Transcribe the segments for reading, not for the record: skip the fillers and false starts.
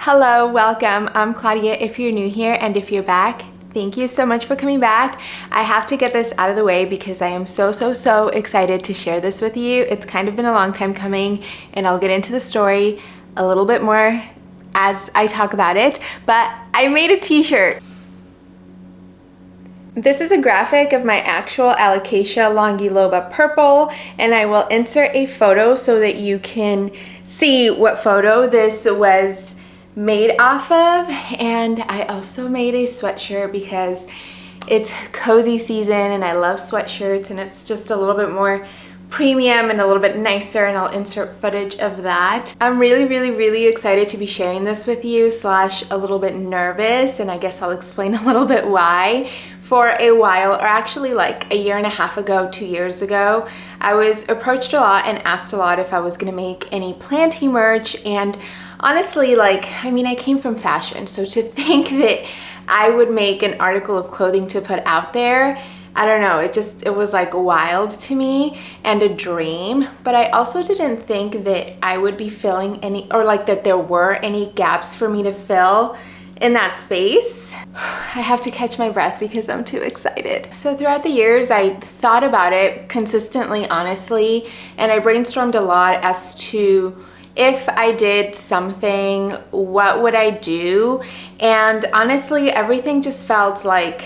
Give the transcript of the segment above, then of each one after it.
Hello, welcome. I'm Claudia if you're new here, and if you're back, thank you so much for coming back. I have to get this out of the way because I am so excited to share this with you. It's kind of been a long time coming, and I'll get into the story a little bit more as I talk about it, but I made a t-shirt. This is a graphic of my actual Alocasia longiloba purple, and I will insert a photo so that you can see what photo this was made off of. And I also made a sweatshirt because it's cozy season and I love sweatshirts, and it's just a little bit more premium and a little bit nicer, and I'll insert footage of that. I'm really excited to be sharing this with you, slash a little bit nervous, and I guess I'll explain a little bit why. For a while, or actually like a year and a half ago, 2 years ago, I was approached a lot and asked a lot if I was gonna make any planty merch. And honestly, I came from fashion, so to think that I would make an article of clothing to put out there, I don't know, it was like wild to me and a dream. But I also didn't think that I would be filling any, or like that there were any gaps for me to fill in that space. I have to catch my breath because I'm too excited. So throughout the years, I thought about it consistently, honestly, and I brainstormed a lot as to if I did something, what would I do? And honestly, everything just felt like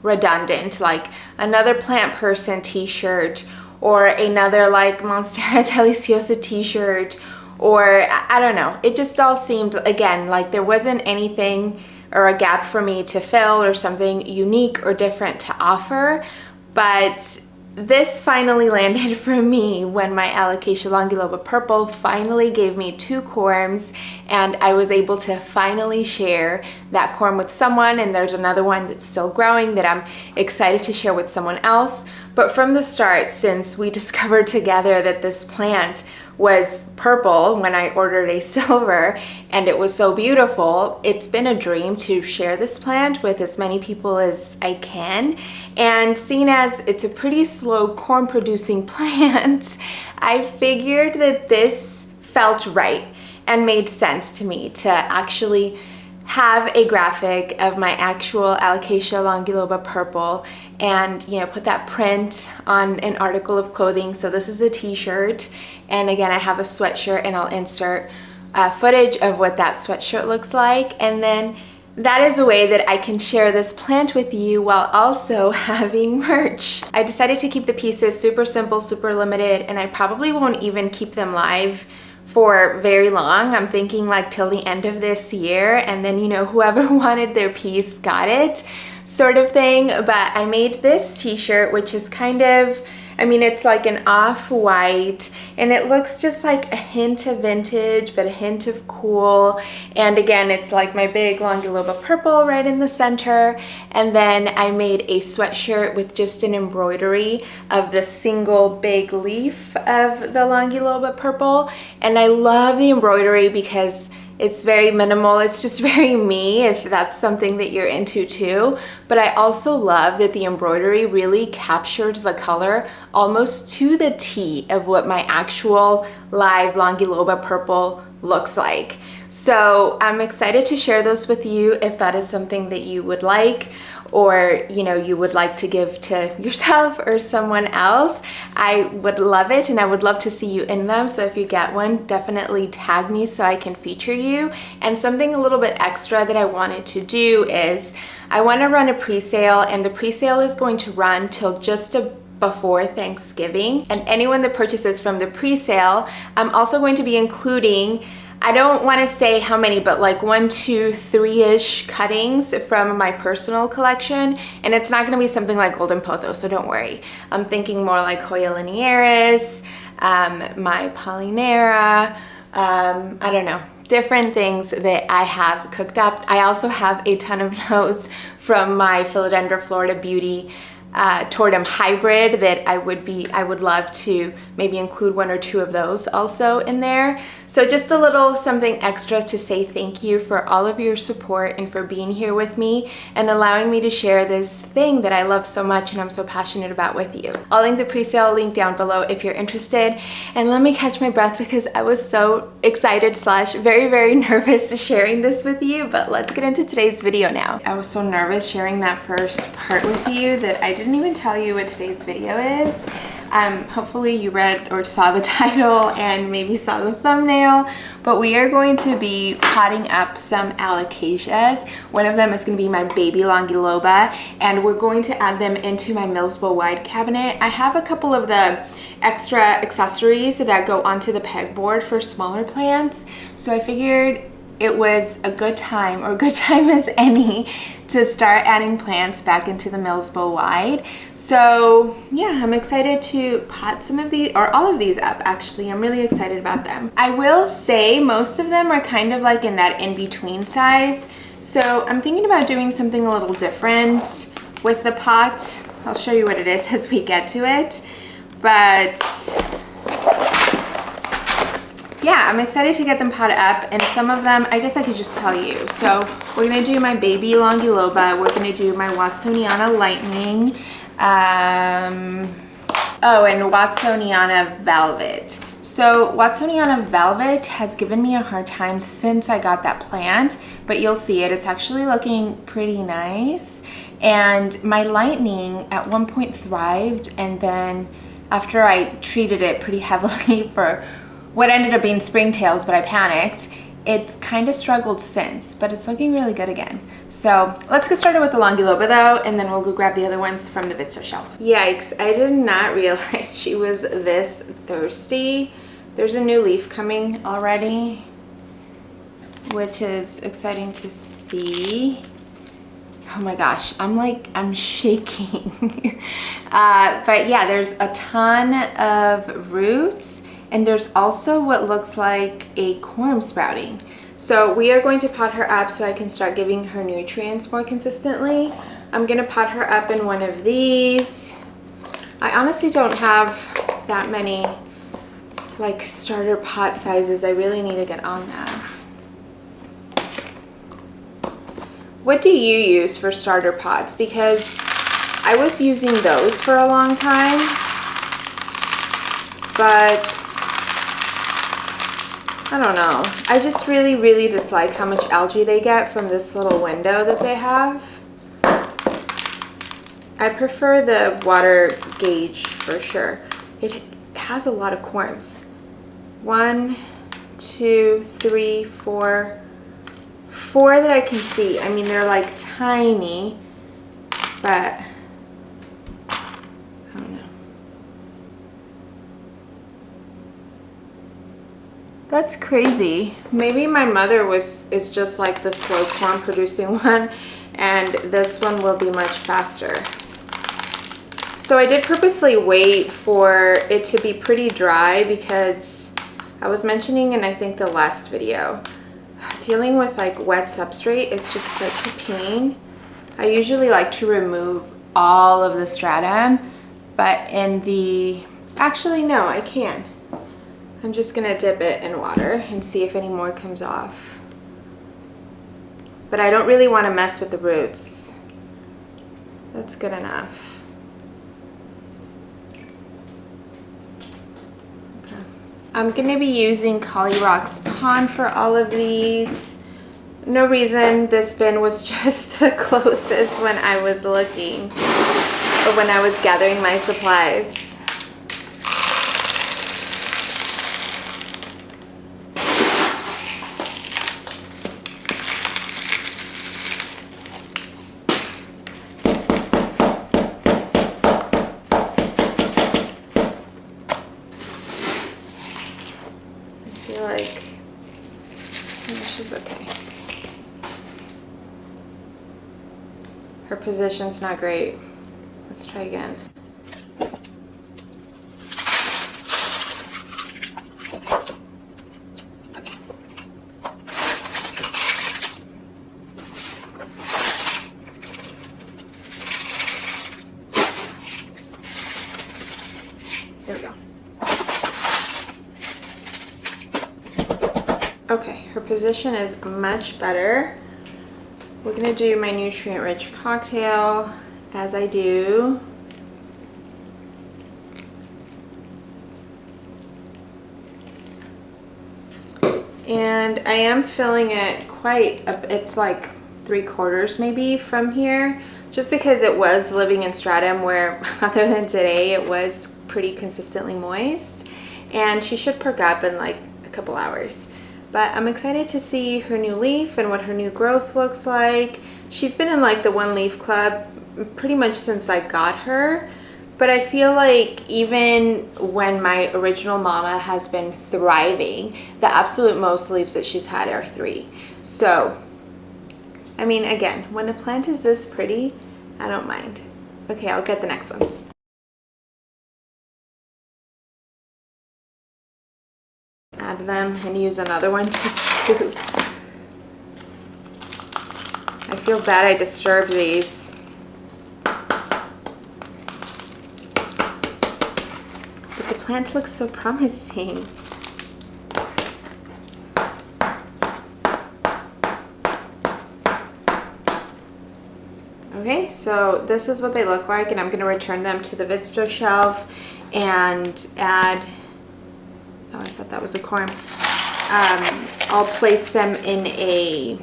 redundant, like another plant person t-shirt, or another like Monstera Deliciosa t-shirt, or I don't know. It just all seemed, again, like there wasn't anything or a gap for me to fill or something unique or different to offer. But this finally landed for me when my Alocasia longiloba purple finally gave me 2 corms, and I was able to finally share that corm with someone, and there's another one that's still growing that I'm excited to share with someone else. But from the start, since we discovered together that this plant was purple when I ordered a silver and it was so beautiful, it's been a dream to share this plant with as many people as I can. And seeing as it's a pretty slow corm producing plant, I figured that this felt right and made sense to me to actually have a graphic of my actual Alocasia longiloba purple and, you know, put that print on an article of clothing. So this is a t-shirt, and again, I have a sweatshirt, and I'll insert footage of what that sweatshirt looks like. And then that is a way that I can share this plant with you while also having merch. I decided to keep the pieces super simple, super limited, and I probably won't even keep them live for very long. I'm thinking like till the end of this year, and then, you know, whoever wanted their piece got it, sort of thing. But I made this t-shirt, which is kind of, it's like an off-white, and it looks just like a hint of vintage, but a hint of cool. And again, it's like my big longiloba purple right in the center. And then I made a sweatshirt with just an embroidery of the single big leaf of the longiloba purple. And I love the embroidery because it's very minimal. It's just very me, if that's something that you're into too. But I also love that the embroidery really captures the color almost to the T of what my actual live longiloba purple looks like. So I'm excited to share those with you if that is something that you would like, or, you know, you would like to give to yourself or someone else. I would love it, and I would love to see you in them. So if you get one, definitely tag me so I can feature you. And something a little bit extra that I wanted to do is I want to run a pre-sale, and the pre-sale is going to run till just before Thanksgiving. And anyone that purchases from the pre-sale, I'm also going to be including, I don't want to say how many, but like 1, 2, 3-ish cuttings from my personal collection. And it's not going to be something like Golden Pothos, so don't worry. I'm thinking more like Hoya linearis, my Polynera, I don't know, different things that I have cooked up. I also have a ton of those from my Philodendron Florida Beauty Tortum hybrid that I would love to maybe include 1 or 2 of those also in there. So just a little something extra to say thank you for all of your support and for being here with me and allowing me to share this thing that I love so much and I'm so passionate about with you. I'll link the pre-sale link down below if you're interested. And let me catch my breath because I was so excited slash very, very nervous sharing this with you, but let's get into today's video now. I was so nervous sharing that first part with you that I didn't even tell you what today's video is. Hopefully you read or saw the title and maybe saw the thumbnail, but we are going to be potting up some alocasias. One of them is going to be my baby longiloba, and we're going to add them into my MILSBO wide cabinet. I have a couple of the extra accessories that go onto the pegboard for smaller plants, so I figured it was a good time, or good time as any, to start adding plants back into the MILSBO wide. So yeah, I'm excited to pot some of these, or all of these up actually. I'm really excited about them. I will say most of them are kind of like in that in-between size. So I'm thinking about doing something a little different with the pot. I'll show you what it is as we get to it. But yeah, I'm excited to get them potted up, and some of them, I guess I could just tell you. So we're gonna do my baby longiloba, we're gonna do my warsoniana lightning, oh, and warsoniana velvet. So warsoniana velvet has given me a hard time since I got that plant, but you'll see it, it's actually looking pretty nice. And my lightning at one point thrived, and then after I treated it pretty heavily for what ended up being springtails, but I panicked, it's kind of struggled since, but it's looking really good again. So let's get started with the longiloba though, and then we'll go grab the other ones from the Vitso shelf. Yikes, I did not realize she was this thirsty. There's a new leaf coming already, which is exciting to see. Oh my gosh, I'm shaking. But yeah, there's a ton of roots, and there's also what looks like a corm sprouting. So we are going to pot her up so I can start giving her nutrients more consistently. I'm gonna pot her up in one of these. I honestly don't have that many like starter pot sizes. I really need to get on that. What do you use for starter pots? Because I was using those for a long time, but I don't know. I just really, really dislike how much algae they get from this little window that they have. I prefer the water gauge for sure. It has a lot of corms. 1, 2, 3, 4. 4 that I can see. I mean, they're like tiny, but I don't know. That's crazy. Maybe my mother is just like the slow corm producing one, and this one will be much faster. So I did purposely wait for it to be pretty dry because I was mentioning in I think the last video, dealing with like wet substrate is just such a pain. I usually like to remove all of the stratum, but in the, actually no, I can. I'm just gonna dip it in water and see if any more comes off. But I don't really want to mess with the roots. That's good enough. Okay. I'm gonna be using Cauliflox Pond for all of these. No reason, this bin was just the closest when I was looking, or when I was gathering my supplies. I feel like she's okay. Her position's not great. Let's try again. There we go. position is much better. We're gonna do my nutrient-rich cocktail as I do. And I am filling it quite a, it's like 3/4 maybe from here, just because it was living in stratum where other than today it was pretty consistently moist, and she should perk up in like a couple hours. But I'm excited to see her new leaf and what her new growth looks like. She's been in like the one leaf club pretty much since I got her. But I feel like even when my original mama has been thriving, the absolute most leaves that she's had are 3. So, I mean, again, when a plant is this pretty, I don't mind. Okay, I'll get the next ones. Add them and use another one to scoop. I feel bad I disturbed these. The plant looks so promising. Okay, so this is what they look like, and I'm going to return them to the Vidsto shelf and add, oh, I thought that was a corm. I'll place them in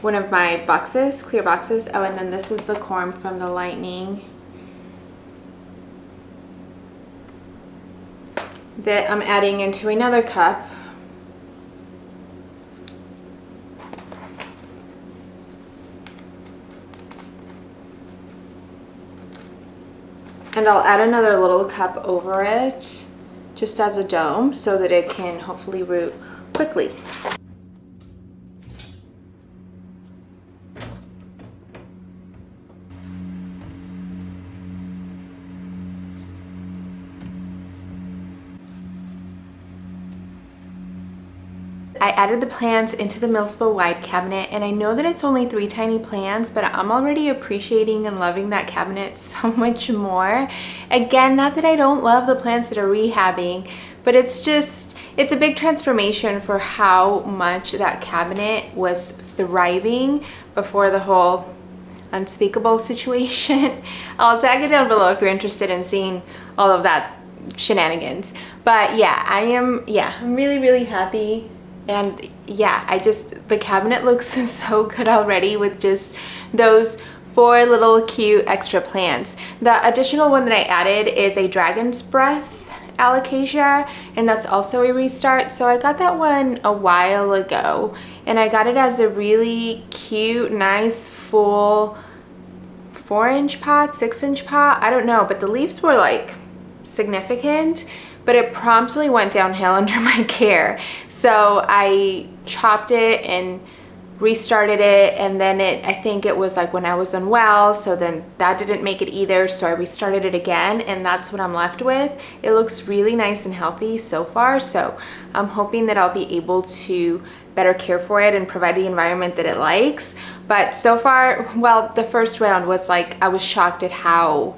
one of my boxes, clear boxes. Oh, and then this is the corm from the lightning that I'm adding into another cup. And I'll add another little cup over it just as a dome so that it can hopefully root quickly. I added the plants into the MILSBO wide cabinet, and I know that it's only 3 tiny plants, but I'm already appreciating and loving that cabinet so much more. Again, not that I don't love the plants that are rehabbing, but it's a big transformation for how much that cabinet was thriving before the whole unspeakable situation. I'll tag it down below if you're interested in seeing all of that shenanigans. But yeah, I'm really, really happy. And yeah, the cabinet looks so good already with just those 4 little cute extra plants. The additional one that I added is a dragon's breath alocasia, and that's also a restart. So I got that one a while ago, and I got it as a really cute, nice, full 4-inch pot, 6-inch pot, I don't know, but the leaves were like significant, but it promptly went downhill under my care. So I chopped it and restarted it, and then I think it was like when I was unwell, so then that didn't make it either, so I restarted it again, and that's what I'm left with. It looks really nice and healthy so far, so I'm hoping that I'll be able to better care for it and provide the environment that it likes. But so far, well, the first round was like, I was shocked at how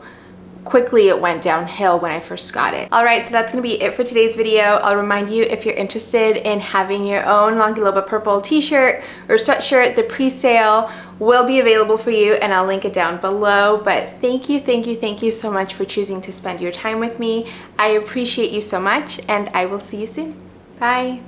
quickly it went downhill when I first got it. All right, so that's gonna be it for today's video. I'll remind you, if you're interested in having your own longiloba purple t-shirt or sweatshirt, the pre-sale will be available for you, and I'll link it down below. But thank you so much for choosing to spend your time with me. I appreciate you so much, and I will see you soon. Bye.